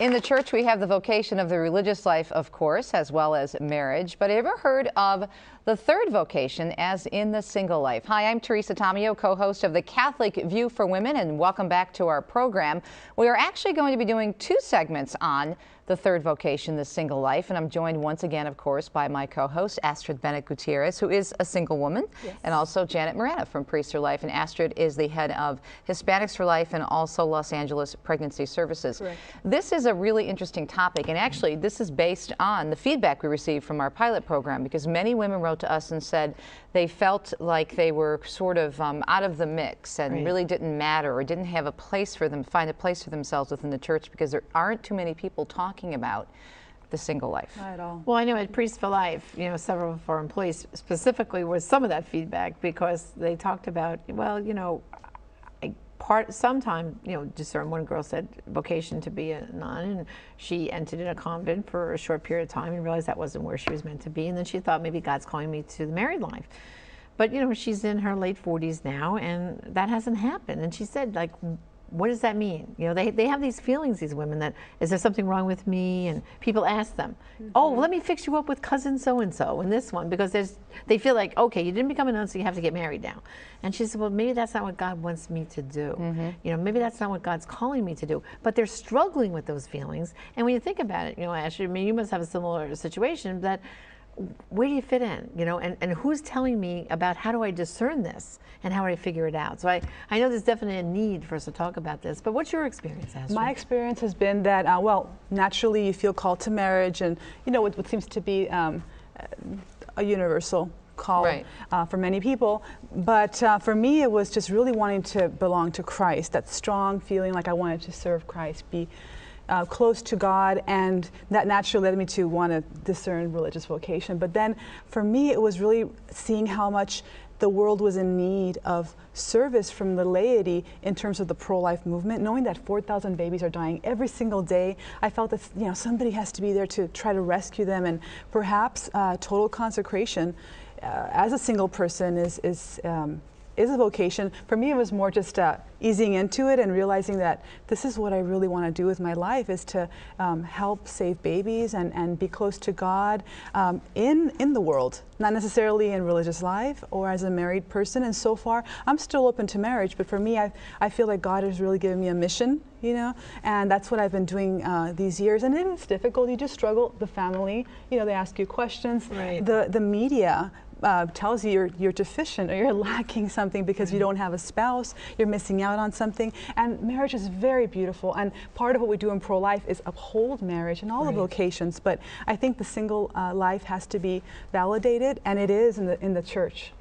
In the church, we have the vocation of the religious life, of course, as well as marriage. But have you ever heard of the third vocation, as in the single life? Hi, I'm Teresa Tomeo, co-host of the Catholic View for Women, and welcome back to our program. We are actually going to be doing two segments on the third vocation, the single life, and I'm joined once again, of course, by my co-host, Astrid Bennett Gutierrez, who is a single woman, yes, and also Janet Morena from Priests for Life. And Astrid is the head of Hispanics for Life and also Los Angeles Pregnancy Services. Correct. This is a really interesting topic, and actually this is based on the feedback we received from our pilot program, because many women wrote to us and said they felt like they were sort of out of the mix and really didn't matter, or didn't have a place for them, find a place for themselves within the church, because there aren't too many people talking about the single life. Not at all. Well, I know at Priests for Life, you know, several of our employees specifically was some of that feedback, because they talked about, well, you know, sometime, you know, discern. One girl said vocation to be a nun, and she entered in a convent for a short period of time and realized that wasn't where she was meant to be, and then she thought, maybe God's calling me to the married life. But, you know, she's in her late 40s now, and that hasn't happened. And she said, like, what does that mean? You know, they have these feelings, these women, that is there something wrong with me? And people ask them, oh, well, let me fix you up with cousin so-and-so and this one, because they feel like, okay, you didn't become a nun, so you have to get married now. And she said, well, maybe that's not what God wants me to do. You know, maybe that's not what God's calling me to do. But they're struggling with those feelings. And when you think about it, you know, Ashley, I mean, you must have a similar situation, that where do you fit in, you know, and who's telling me about how do I discern this and how do I figure it out? So I know there's definitely a need for us to talk about this, but what's your experience, Astrid? My experience has been that, well, naturally you feel called to marriage, and, you know, what seems to be a universal call for many people. But for me, it was just really wanting to belong to Christ, that strong feeling like I wanted to serve Christ, be close to God, and that naturally led me to want to discern religious vocation. But then for me, it was really seeing how much the world was in need of service from the laity in terms of the pro-life movement, knowing that 4,000 babies are dying every single day. I felt that, you know, somebody has to be there to try to rescue them, and perhaps total consecration as a single person is a vocation. For me, it was more just easing into it and realizing that this is what I really want to do with my life, is to help save babies and be close to God in the world, not necessarily in religious life or as a married person. And so far, I'm still open to marriage, but for me, I feel like God has really given me a mission, you know, and that's what I've been doing these years. And it's difficult. You just struggle. The family, you know, they ask you questions. The media tells you you're deficient or you're lacking something because you don't have a spouse, you're missing out on something. And marriage is very beautiful, and part of what we do in pro-life is uphold marriage and all the vocations, but I think the single life has to be validated, and it is in the church.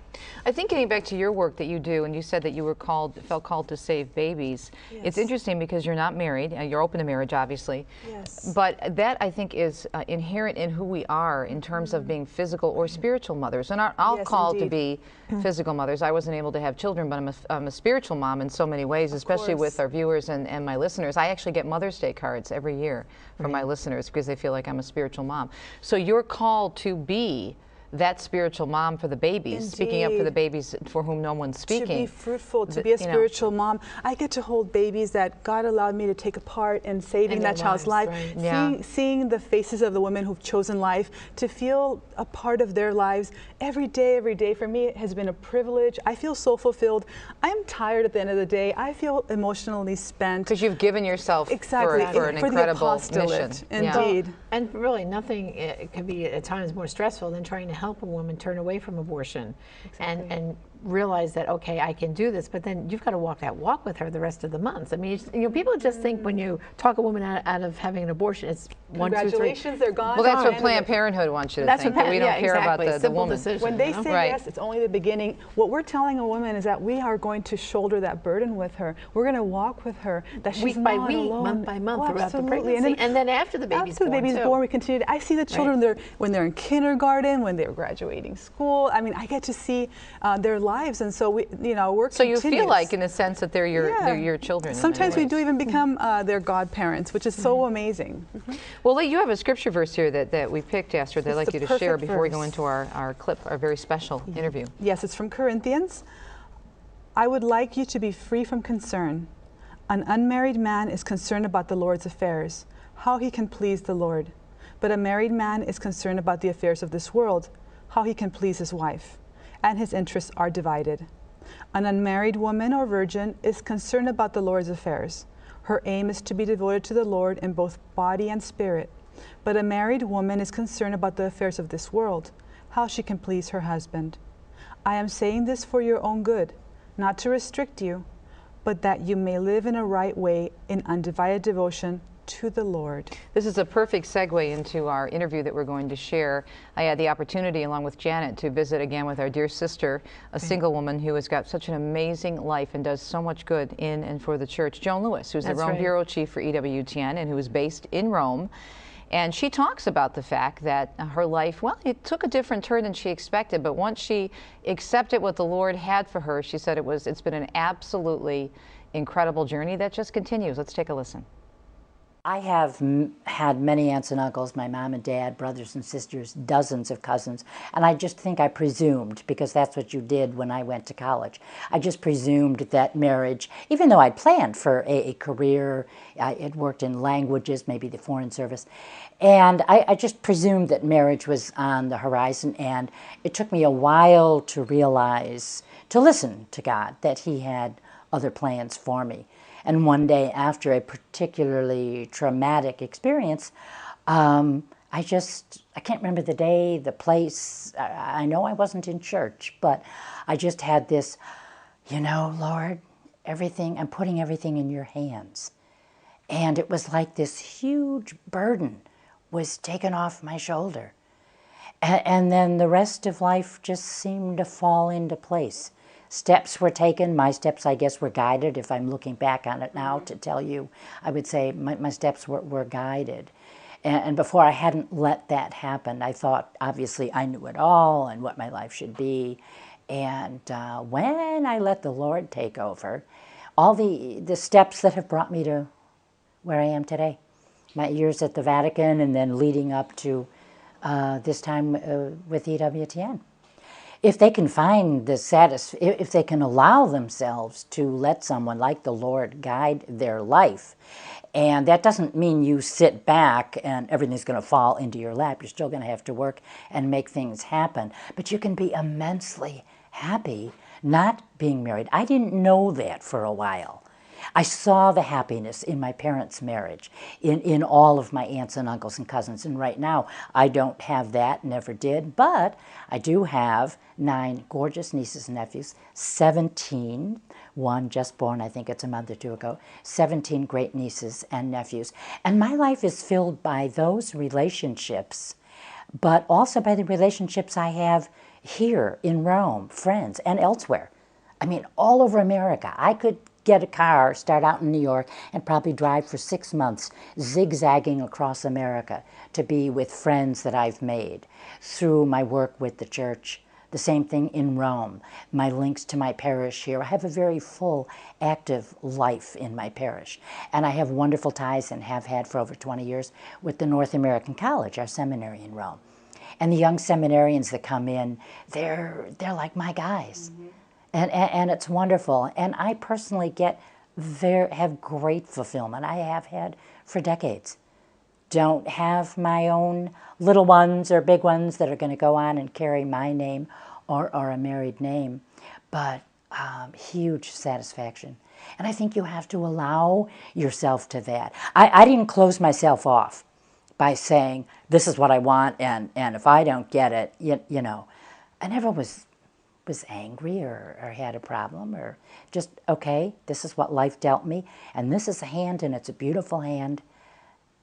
I think getting back to your work that you do, and you said that you were felt called to save babies. Yes. It's interesting because you're not married. You're open to marriage, obviously. Yes. But that, I think, is inherent in who we are in terms of being physical or spiritual mothers. And all called to be physical mothers. I wasn't able to have children, but I'm a spiritual mom in so many ways, especially with our viewers and my listeners. I actually get Mother's Day cards every year from my listeners because they feel like I'm a spiritual mom. So you're called to be that spiritual mom for the babies, speaking up for the babies for whom no one's speaking. To be fruitful, to be a spiritual mom. I get to hold babies that God allowed me to take a part in saving that child's life. Seeing the faces of the women who've chosen life, to feel a part of their lives every day for me, it has been a privilege. I feel so fulfilled. I'm tired at the end of the day. I feel emotionally spent. Because you've given yourself for an incredible mission. Indeed. And really, nothing can be at times more stressful than trying to help a woman turn away from abortion and realize that, okay, I can do this, but then you've got to walk that walk with her the rest of the months. I mean, you know, people just think when you talk a woman out of having an abortion, it's 1, 2, 3. Congratulations, they're gone. Well, that's what Planned Parenthood wants you to think, that we don't care about the woman. Decision, when they say yes, it's only the beginning. What we're telling a woman is that we are going to shoulder that burden with her. We're going to walk with her, that she's week by week, alone. month by month, throughout the pregnancy. pregnancy, and then after the baby's born, we continue. I see the children when they're in kindergarten, when they're graduating school. I mean, I get to see their lives, and so we, you know, work So continues. You feel like, in a sense, that they're your children. Sometimes we do even become their godparents, which is so amazing. Well, you have a scripture verse here that we picked, Astrid, that I'd like you to share before we go into our clip, our very special interview. Yes, it's from Corinthians. I would like you to be free from concern. An unmarried man is concerned about the Lord's affairs. how he can please the Lord. But a married man is concerned about the affairs of this world, how he can please his wife, and his interests are divided. An unmarried woman or virgin is concerned about the Lord's affairs. Her aim is to be devoted to the Lord in both body and spirit. But a married woman is concerned about the affairs of this world, how she can please her husband. I am saying this for your own good, not to restrict you, but that you may live in a right way in undivided devotion to the Lord. This is a perfect segue into our interview that we're going to share. I had the opportunity, along with Janet, to visit again with our dear sister, a single woman who has got such an amazing life and does so much good in and for the church, Joan Lewis, who's the Rome Bureau Chief for EWTN and who is based in Rome. And she talks about the fact that her life, well, it took a different turn than she expected, but once she accepted what the Lord had for her, she said it's been an absolutely incredible journey that just continues. Let's take a listen. I have had many aunts and uncles, my mom and dad, brothers and sisters, dozens of cousins, and I just think I presumed, because that's what you did when I went to college, I just presumed that marriage, even though I'd planned for a career, I had worked in languages, maybe the foreign service, and I just presumed that marriage was on the horizon, and it took me a while to realize, to listen to God, that He had other plans for me. And one day, after a particularly traumatic experience, I can't remember the day, the place. I know I wasn't in church, but I just had this, Lord, I'm putting everything in your hands. And it was like this huge burden was taken off my shoulder. And then the rest of life just seemed to fall into place. Steps were taken. My steps, I guess, were guided. If I'm looking back on it now to tell you, I would say my steps were guided. And before I hadn't let that happen, I thought, obviously, I knew it all and what my life should be. And when I let the Lord take over, all the steps that have brought me to where I am today, my years at the Vatican and then leading up to this time with EWTN. If they can find if they can allow themselves to let someone like the Lord guide their life, and that doesn't mean you sit back and everything's going to fall into your lap. You're still going to have to work and make things happen, but you can be immensely happy not being married. I didn't know that for a while. I saw the happiness in my parents' marriage, in all of my aunts and uncles and cousins. And right now, I don't have that, never did, but I do have 9 gorgeous nieces and nephews, 17, one just born, I think it's a month or two ago, 17 great nieces and nephews. And my life is filled by those relationships, but also by the relationships I have here in Rome, friends, and elsewhere. I mean, all over America. I could get a car, start out in New York, and probably drive for 6 months, zigzagging across America to be with friends that I've made through my work with the church. The same thing in Rome, my links to my parish here. I have a very full, active life in my parish. And I have wonderful ties, and have had for over 20 years, with the North American College, our seminary in Rome. And the young seminarians that come in, they're like my guys. Mm-hmm. And it's wonderful. And I personally have great fulfillment. I have had for decades. Don't have my own little ones or big ones that are going to go on and carry my name or a married name, but huge satisfaction. And I think you have to allow yourself to that. I didn't close myself off by saying, this is what I want, and if I don't get it, I never was angry or had a problem, or just, okay, this is what life dealt me, and this is a hand, and it's a beautiful hand,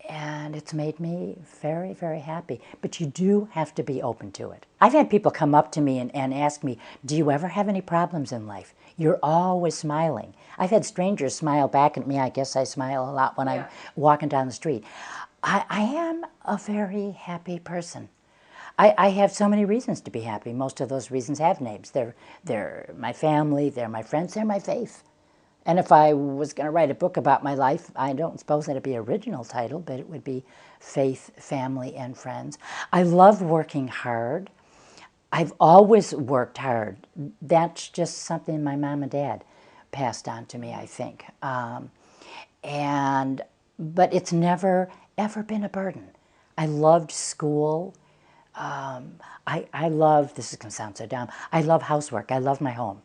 and it's made me very, very happy. But you do have to be open to it. I've had people come up to me and ask me, do you ever have any problems in life? You're always smiling. I've had strangers smile back at me. I guess I smile a lot when I'm walking down the street. I am a very happy person. I have so many reasons to be happy. Most of those reasons have names. They're my family, they're my friends, they're my faith. And if I was going to write a book about my life, I don't suppose that'd be an original title, but it would be Faith, Family, and Friends. I love working hard. I've always worked hard. That's just something my mom and dad passed on to me, I think. But it's never ever been a burden. I loved school. I love, this is going to sound so dumb, I love housework. I love my home.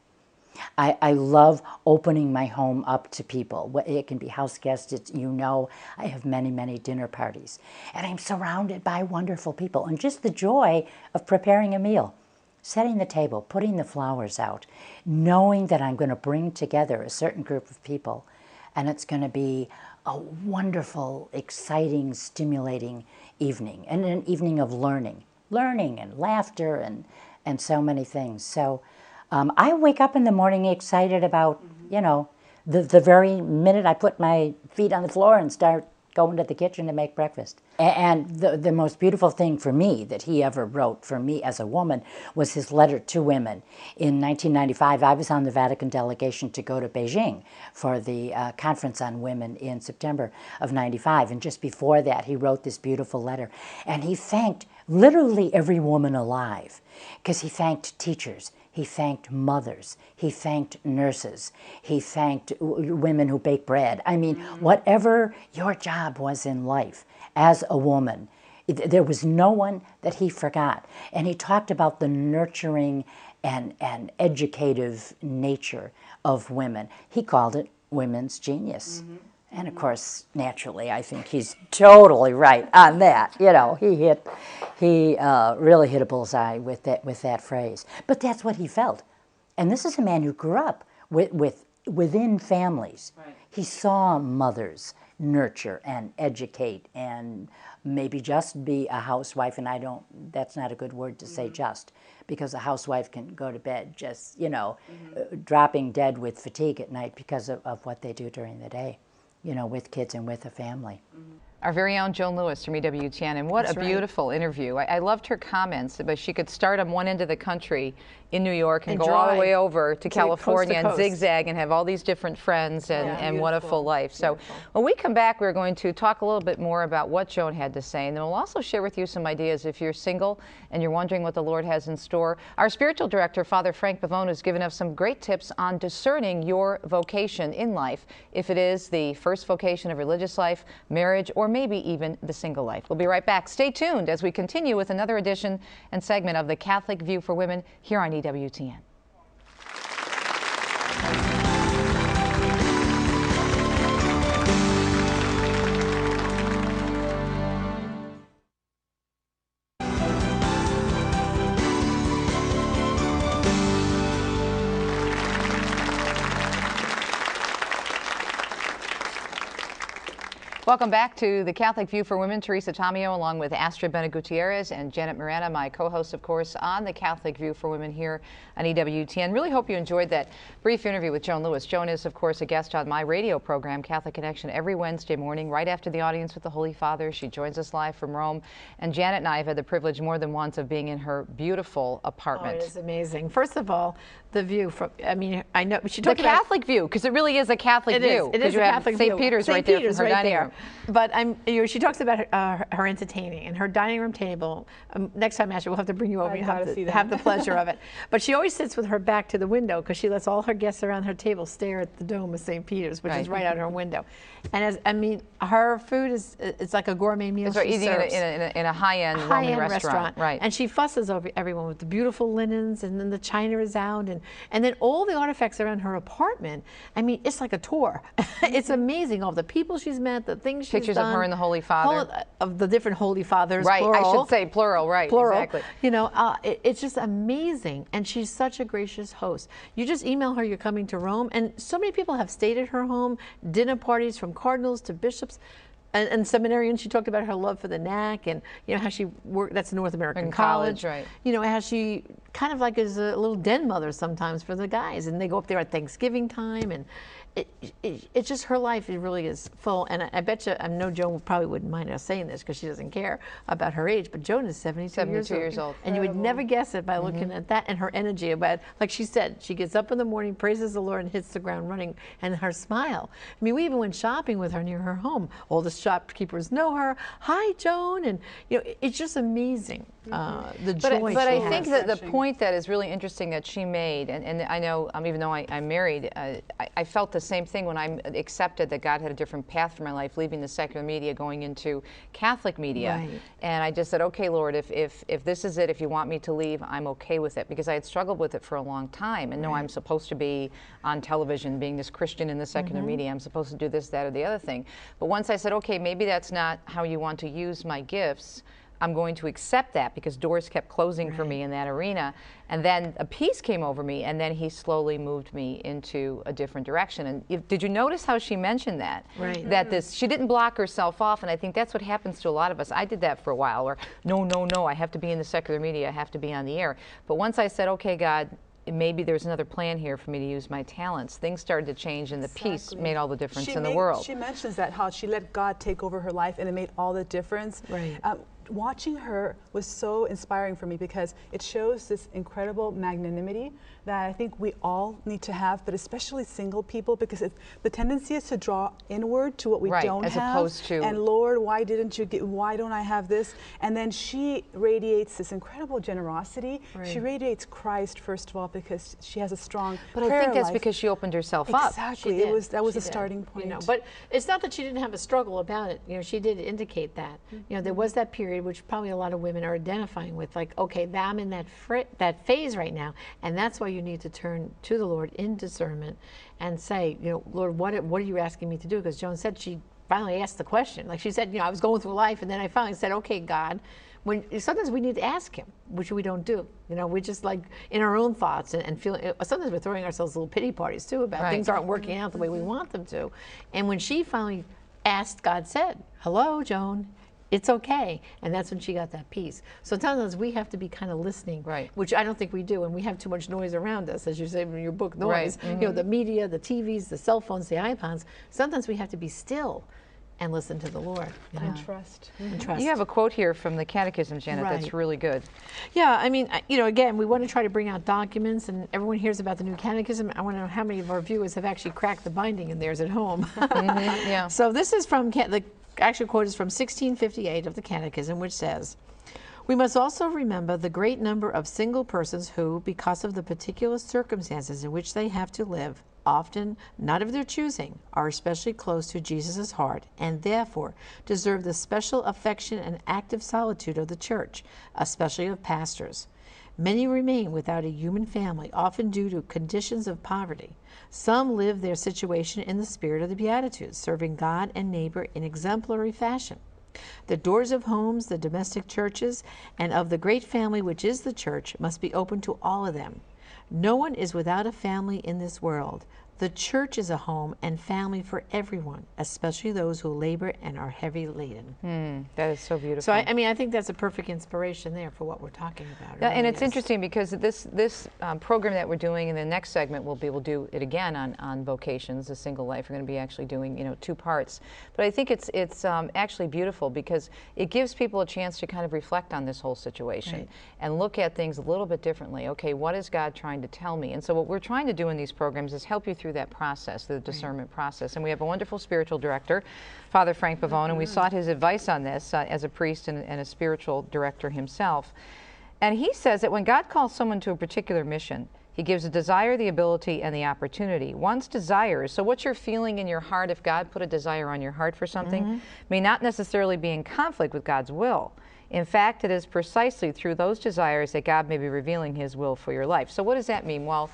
I love opening my home up to people. It can be house guests, I have many, many dinner parties. And I'm surrounded by wonderful people. And just the joy of preparing a meal, setting the table, putting the flowers out, knowing that I'm going to bring together a certain group of people, and it's going to be a wonderful, exciting, stimulating evening, and an evening of learning and laughter and so many things. So I wake up in the morning excited about, the very minute I put my feet on the floor and start going to the kitchen to make breakfast. And the most beautiful thing for me that he ever wrote for me as a woman was his letter to women. In 1995, I was on the Vatican delegation to go to Beijing for the conference on women in September of 95. And just before that, he wrote this beautiful letter. And he thanked literally every woman alive, because he thanked teachers, he thanked mothers, he thanked nurses, he thanked women who bake bread. I mean, whatever your job was in life as a woman, there was no one that he forgot. And he talked about the nurturing and educative nature of women. He called it women's genius. And of course, naturally, I think he's totally right on that. He really hit a bullseye with that phrase. But that's what he felt. And this is a man who grew up within families. Right. He saw mothers nurture and educate and maybe just be a housewife. And that's not a good word to say just, because a housewife can go to bed just, dropping dead with fatigue at night because of what they do during the day. With kids and with a family. Our very own Joan Lewis from EWTN, and what a beautiful interview. I loved her comments, but she could start on one end of the country in New York and go all the way over to California and zigzag and have all these different friends, and what a full life. So when we come back, we're going to talk a little bit more about what Joan had to say, and then we'll also share with you some ideas if you're single and you're wondering what the Lord has in store. Our spiritual director, Father Frank Pavone, has given us some great tips on discerning your vocation in life, if it is the first vocation of religious life, marriage, or maybe even the single life. We'll be right back. Stay tuned as we continue with another edition and segment of the Catholic View for Women here on EWTN. Welcome back to the Catholic View for Women. Teresa Tomeo along with Astrid Bena-Gutierrez and Janet Miranda, my co-host, of course, on the Catholic View for Women here on EWTN. Really hope you enjoyed that brief interview with Joan Lewis. Joan is, of course, a guest on my radio program, Catholic Connection, every Wednesday morning, right after the audience with the Holy Father. She joins us live from Rome. And Janet and I have had the privilege more than once of being in her beautiful apartment. Oh, it is amazing. First of all, the view from, I know she talked about the Catholic view, because it really is a Catholic view. It is a Catholic view. St. Peter's right there from her dining room. But she talks about her entertaining and her dining room table. Next time, Ashley, we'll have to bring you over and have the pleasure of it. But she always sits with her back to the window because she lets all her guests around her table stare at the dome of St. Peter's, which is right out her window. And her food it's like a gourmet meal. It's eating in a high-end Roman restaurant. Right. And she fusses over everyone with the beautiful linens, and then the china is out, and then all the artifacts around her apartment. It's like a tour. It's amazing, all the people she's met, the things she's Pictures done. of her and the Holy Father. Of the different Holy Fathers, right, plural. I should say plural, right, plural. Exactly. It's just amazing, and she's such a gracious host. You just email her you're coming to Rome, and so many people have stayed at her home, dinner parties from cardinals to bishops. And seminarians, she talked about her love for the NAC and how she worked, that's North American College. Right. How she kind of like is a little den mother sometimes for the guys, and they go up there at Thanksgiving time, and it's just her life. It really is full, and I bet you, I know Joan probably wouldn't mind us saying this because she doesn't care about her age, but Joan is 72 years old. And you would never guess it by looking at that and her energy about, like she said, she gets up in the morning, praises the Lord, and hits the ground running, and her smile. We even went shopping with her near her home. All the shopkeepers know her. Hi, Joan, and it's just amazing. the joy. But I think that the point that is really interesting that she made, and I know, even though I'm married, I felt the same thing when I accepted that God had a different path for my life, leaving the secular media, going into Catholic media. Right. And I just said, okay, Lord, if this is it, if you want me to leave, I'm okay with it, because I had struggled with it for a long time. And no, I'm supposed to be on television, being this Christian in the secular media. I'm supposed to do this, that, or the other thing. But once I said, okay, maybe that's not how you want to use my gifts, I'm going to accept that, because doors kept closing for me in that arena. And then a peace came over me, and then he slowly moved me into a different direction. And did you notice how she mentioned that? Right. That she didn't block herself off, and I think that's what happens to a lot of us. I did that for a while, or no, I have to be in the secular media, I have to be on the air. But once I said, okay, God, maybe there's another plan here for me to use my talents, things started to change, and the peace made all the difference in the world. She mentions that, how she let God take over her life, and it made all the difference. Right. Watching her was so inspiring for me, because it shows this incredible magnanimity that I think we all need to have, but especially single people, because the tendency is to draw inward to what we don't have. As opposed to, and Lord, why don't I have this? And then she radiates this incredible generosity. Right. She radiates Christ, first of all, because she has a strong But I think that's because she opened herself up. Exactly. That was a starting point. You know, but it's not that she didn't have a struggle about it. You know, she did indicate that. You know, there was that period, which probably a lot of women are identifying with, like, okay, I'm in that phase right now, and that's why you need to turn to the Lord in discernment and say, you know, Lord, what are you asking me to do? Because Joan said she finally asked the question. Like she said, you know, I was going through life, and then I finally said, okay, God, sometimes we need to ask him, which we don't do. You know, we're just like in our own thoughts and feeling, sometimes we're throwing ourselves little pity parties too about things aren't working out the way we want them to. And when she finally asked, God said, hello, Joan, it's okay. And that's when she got that peace. So sometimes we have to be kind of listening, which I don't think we do. And we have too much noise around us, as you say in your book, noise. You know, the media, the TVs, the cell phones, the iPods. Sometimes we have to be still and listen to the Lord. You know? And trust. And trust. You have a quote here from the Catechism, Janet, that's really good. Yeah, I mean, you know, again, we want to try to bring out documents, and everyone hears about the new Catechism. I want to know how many of our viewers have actually cracked the binding in theirs at home. Yeah. So this is from the actual quote is from 1658 of the Catechism, which says, "We must also remember the great number of single persons who, because of the particular circumstances in which they have to live, often not of their choosing, are especially close to Jesus' heart, and therefore deserve the special affection and active solitude of the Church, especially of pastors. Many remain without a human family, often due to conditions of poverty. Some live their situation in the spirit of the Beatitudes, serving God and neighbor in exemplary fashion. The doors of homes, the domestic churches, and of the great family which is the Church must be open to all of them. No one is without a family in this world. The Church is a home and family for everyone, especially those who labor and are heavy laden." That is so beautiful. So I mean, I think that's a perfect inspiration there for what we're talking about. Yeah, and it's interesting because this program that we're doing in the next segment, we'll do it again on vocations, a single life. We're going to be actually doing, you know, 2 parts. But I think it's actually beautiful because it gives people a chance to kind of reflect on this whole situation and look at things a little bit differently. Okay, what is God trying to tell me? And so what we're trying to do in these programs is help you through that process, the discernment process. And we have a wonderful spiritual director, Father Frank Pavone, and we sought his advice on this as a priest and a spiritual director himself. And he says that when God calls someone to a particular mission, he gives a desire, the ability, and the opportunity. One's desires, so what you're feeling in your heart, if God put a desire on your heart for something, may not necessarily be in conflict with God's will. In fact, it is precisely through those desires that God may be revealing his will for your life. So what does that mean? Well,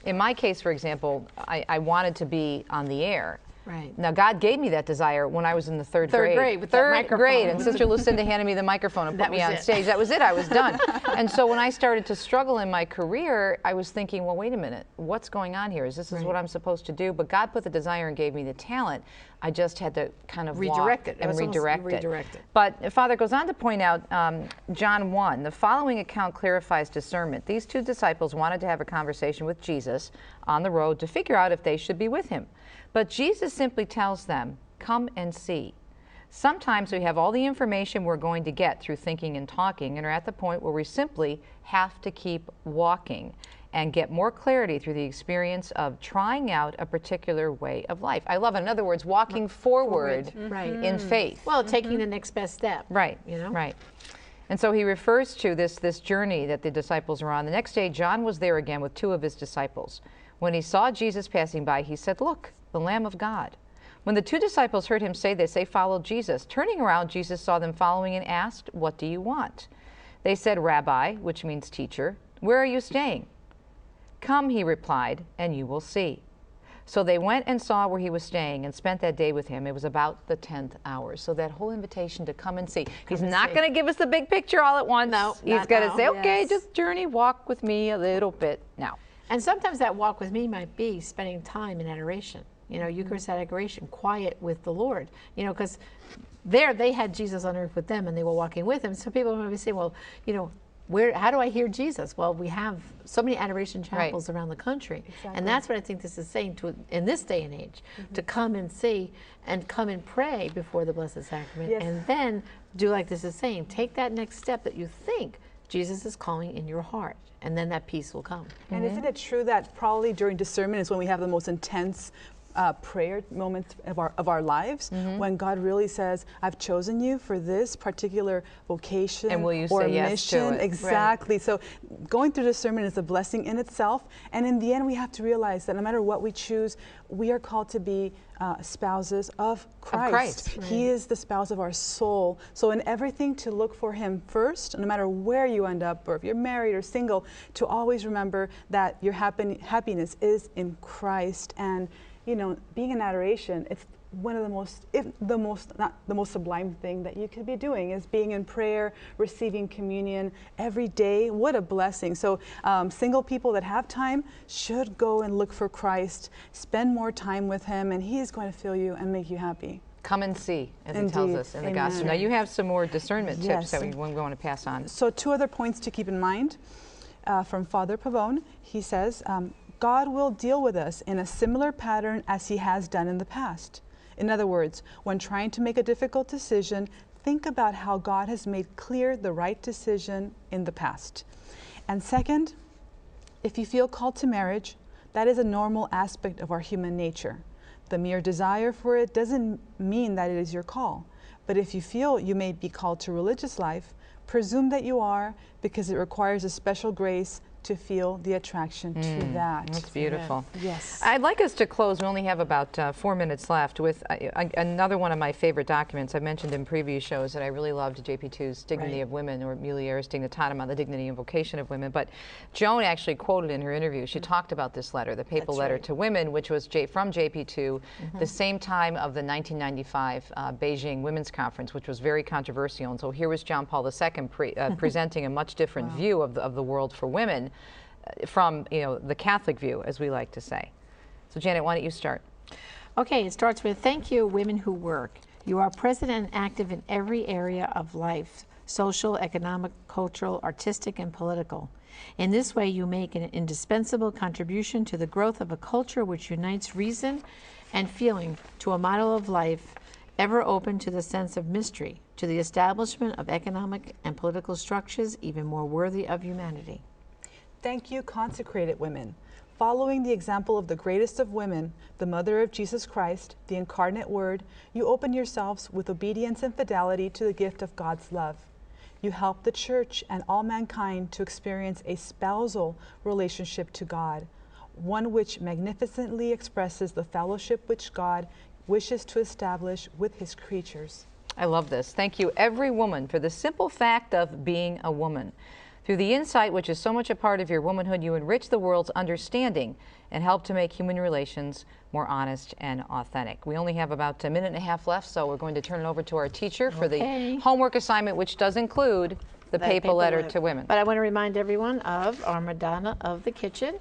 in my case, for example, I wanted to be on the air. Right. Now, God gave me that desire when I was in the third grade. With that microphone. And Sister Lucinda handed me the microphone and put me on stage. That was it. I was done. And so when I started to struggle in my career, I was thinking, well, wait a minute. What's going on here? Is this what I'm supposed to do? But God put the desire and gave me the talent. I just had to kind of redirect it. Redirect it. But Father goes on to point out, John 1, the following account clarifies discernment. These 2 disciples wanted to have a conversation with Jesus on the road to figure out if they should be with him. But Jesus simply tells them, come and see. Sometimes we have all the information we're going to get through thinking and talking and are at the point where we simply have to keep walking and get more clarity through the experience of trying out a particular way of life. I love it. In other words, walking forward in faith. Well, taking the next best step. Right, you know? right. And so he refers to this journey that the disciples are on. The next day, John was there again with 2 of his disciples. When he saw Jesus passing by, he said, "Look, the Lamb of God." When the 2 disciples heard him say this, they followed Jesus. Turning around, Jesus saw them following and asked, "What do you want?" They said, "Rabbi," which means teacher, "where are you staying?" "Come," he replied, "and you will see." So they went and saw where he was staying and spent that day with him. It was about the 10th hour. So that whole invitation to come and see. He's not going to give us the big picture all at once. No, he's going to say, okay, yes. just journey, walk with me a little bit now. And sometimes that walk with me might be spending time in adoration. You know, Eucharistic adoration, quiet with the Lord. You know, because there they had Jesus on earth with them and they were walking with him. So people might be saying, well, you know, how do I hear Jesus? Well, we have so many adoration chapels around the country. Exactly. And that's what I think this is saying to in this day and age, to come and see and come and pray before the Blessed Sacrament. Yes. And then do like this is saying, take that next step that you think Jesus is calling in your heart. And then that peace will come. And isn't it true that probably during discernment is when we have the most intense prayer moments of our lives, when God really says, "I've chosen you for this particular vocation and will you or say mission." Yes to it? Exactly. Right. So going through discernment is a blessing in itself. And in the end, we have to realize that no matter what we choose, we are called to be spouses of Christ. Right. He is the spouse of our soul. So in everything, to look for him first, no matter where you end up, or if you're married or single, to always remember that your happiness is in Christ. And you know, being in adoration, it's one of the most, if the most, not the most sublime thing that you could be doing is being in prayer, receiving communion every day. What a blessing. So single people that have time should go and look for Christ, spend more time with him, and he is going to fill you and make you happy. Come and see, as Indeed. it tells us in the Gospel. Now you have some more discernment tips that we want to pass on. So 2 other points to keep in mind from Father Pavone. He says, God will deal with us in a similar pattern as he has done in the past. In other words, when trying to make a difficult decision, think about how God has made clear the right decision in the past. And second, if you feel called to marriage, that is a normal aspect of our human nature. The mere desire for it doesn't mean that it is your call. But if you feel you may be called to religious life, presume that you are, because it requires a special grace to feel the attraction to that. That's beautiful. Yes. I'd like us to close. We only have about 4 minutes left with another one of my favorite documents. I mentioned in previous shows that I really loved JP2's Dignity of Women, or Mulieris Dignitatem, on the dignity and vocation of women. But Joan actually quoted in her interview, she talked about this letter, the papal letter to women, which was from JP2, the same time of the 1995 Beijing Women's Conference, which was very controversial. And so here was John Paul II presenting a much different view of the world for women, from the Catholic view, as we like to say. So Janet, why don't you start? Okay, it starts with, thank you, women who work. You are present and active in every area of life, social, economic, cultural, artistic, and political. In this way, you make an indispensable contribution to the growth of a culture which unites reason and feeling to a model of life ever open to the sense of mystery, to the establishment of economic and political structures even more worthy of humanity. Thank you, consecrated women. Following the example of the greatest of women, the mother of Jesus Christ, the incarnate Word, you open yourselves with obedience and fidelity to the gift of God's love. You help the Church and all mankind to experience a spousal relationship to God, one which magnificently expresses the fellowship which God wishes to establish with his creatures. I love this. Thank you, every woman, for the simple fact of being a woman. Through the insight which is so much a part of your womanhood, you enrich the world's understanding and help to make human relations more honest and authentic. We only have about a minute and a half left, so we're going to turn it over to our teacher for the homework assignment, which does include the papal letter to women. But I want to remind everyone of our Madonna of the Kitchen,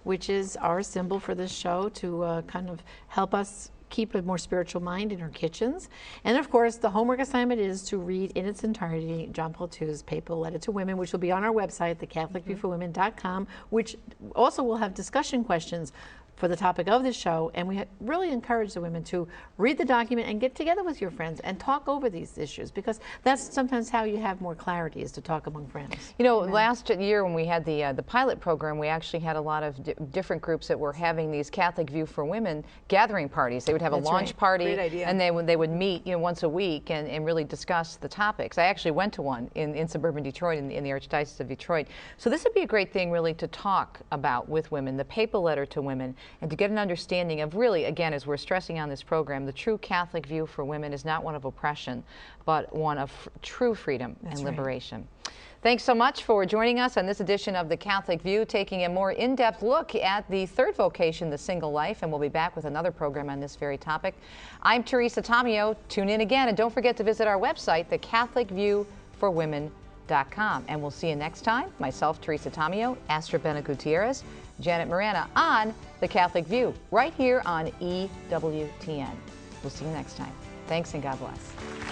which is our symbol for this show to kind of help us keep a more spiritual mind in our kitchens. And of course, the homework assignment is to read in its entirety John Paul II's papal letter to women, which will be on our website, thecatholicviewforwomen.com, which also will have discussion questions. for the topic of this show, and we really encourage the women to read the document and get together with your friends and talk over these issues, because that's sometimes how you have more clarity, is to talk among friends. You know, last year when we had the pilot program, we actually had a lot of different groups that were having these Catholic View for Women gathering parties. They would have a launch party, and they would meet, you know, once a week and really discuss the topics. I actually went to one in suburban Detroit, in the Archdiocese of Detroit. So this would be a great thing really to talk about with women, the papal letter to women, and to get an understanding of really, again, as we're stressing on this program, the true Catholic view for women is not one of oppression, but one of true freedom and liberation. Thanks so much for joining us on this edition of The Catholic View, taking a more in-depth look at the third vocation, the single life, and we'll be back with another program on this very topic. I'm Teresa Tomeo. Tune in again, and don't forget to visit our website, thecatholicviewforwomen.com. And we'll see you next time. Myself, Teresa Tomeo, Astra Bena Gutierrez, Janet Marana on The Catholic View, right here on EWTN. We'll see you next time. Thanks and God bless.